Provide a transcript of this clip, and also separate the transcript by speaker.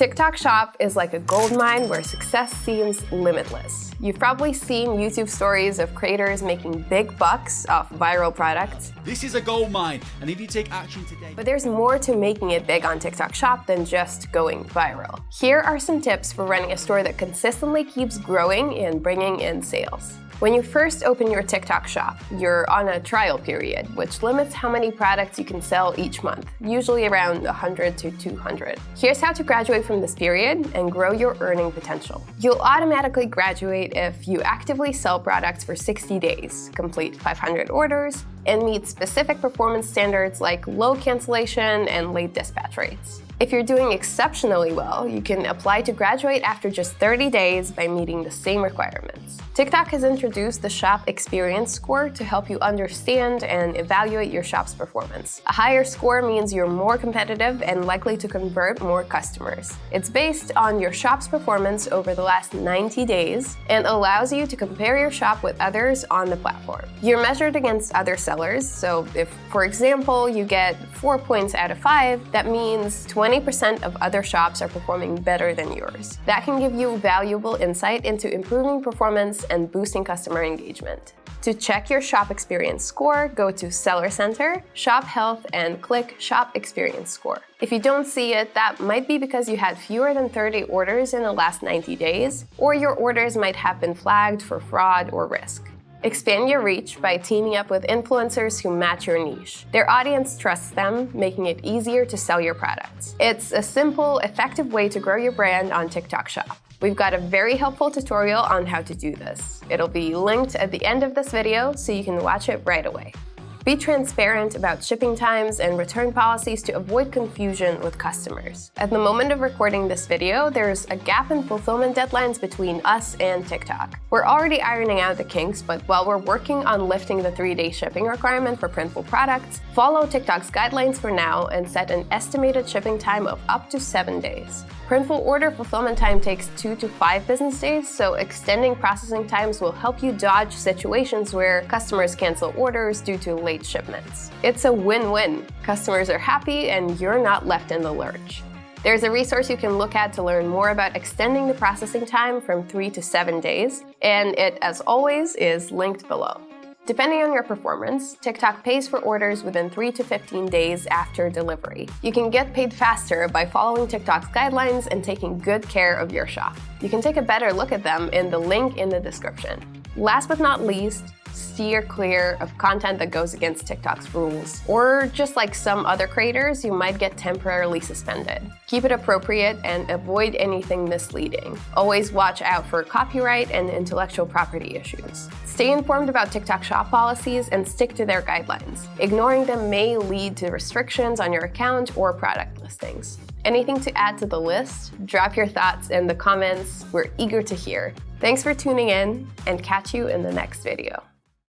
Speaker 1: TikTok Shop is like a goldmine where success seems limitless. You've probably seen YouTube stories of creators making big bucks off viral products.
Speaker 2: This is a goldmine, and if you take action today...
Speaker 1: But there's more to making it big on TikTok Shop than just going viral. Here are some tips for running a store that consistently keeps growing and bringing in sales. When you first open your TikTok shop, you're on a trial period, which limits how many products you can sell each month, usually around 100 to 200. Here's how to graduate from this period and grow your earning potential. You'll automatically graduate if you actively sell products for 60 days, complete 500 orders, and meet specific performance standards like low cancellation and late dispatch rates. If you're doing exceptionally well, you can apply to graduate after just 30 days by meeting the same requirements. TikTok has introduced the Shop Experience Score to help you understand and evaluate your shop's performance. A higher score means you're more competitive and likely to convert more customers. It's based on your shop's performance over the last 90 days and allows you to compare your shop with others on the platform. You're measured against other sellers, so if, for example, you get 4 points out of 5, that means 20% of other shops are performing better than yours. That can give you valuable insight into improving performance and boosting customer engagement. To check your Shop Experience Score, go to Seller Center, Shop Health, and click Shop Experience Score. If you don't see it, that might be because you had fewer than 30 orders in the last 90 days, or your orders might have been flagged for fraud or risk. Expand your reach by teaming up with influencers who match your niche. Their audience trusts them, making it easier to sell your products. It's a simple, effective way to grow your brand on TikTok Shop. We've got a very helpful tutorial on how to do this. It'll be linked at the end of this video so you can watch it right away. Be transparent about shipping times and return policies to avoid confusion with customers. At the moment of recording this video, there's a gap in fulfillment deadlines between us and TikTok. We're already ironing out the kinks, but while we're working on lifting the 3-day shipping requirement for Printful products, follow TikTok's guidelines for now and set an estimated shipping time of up to 7 days. Printful order fulfillment time takes 2 to 5 business days, so extending processing times will help you dodge situations where customers cancel orders due to late shipments. It's a win-win. Customers are happy and you're not left in the lurch. There's a resource you can look at to learn more about extending the processing time from 3 to 7 days, and it, as always, is linked below. Depending on your performance, TikTok pays for orders within 3 to 15 days after delivery. You can get paid faster by following TikTok's guidelines and taking good care of your shop. You can take a better look at them in the link in the description. Last but not least, steer clear of content that goes against TikTok's rules. Or just like some other creators, you might get temporarily suspended. Keep it appropriate and avoid anything misleading. Always watch out for copyright and intellectual property issues. Stay informed about TikTok Shop policies and stick to their guidelines. Ignoring them may lead to restrictions on your account or product listings. Anything to add to the list? Drop your thoughts in the comments. We're eager to hear. Thanks for tuning in, and catch you in the next video.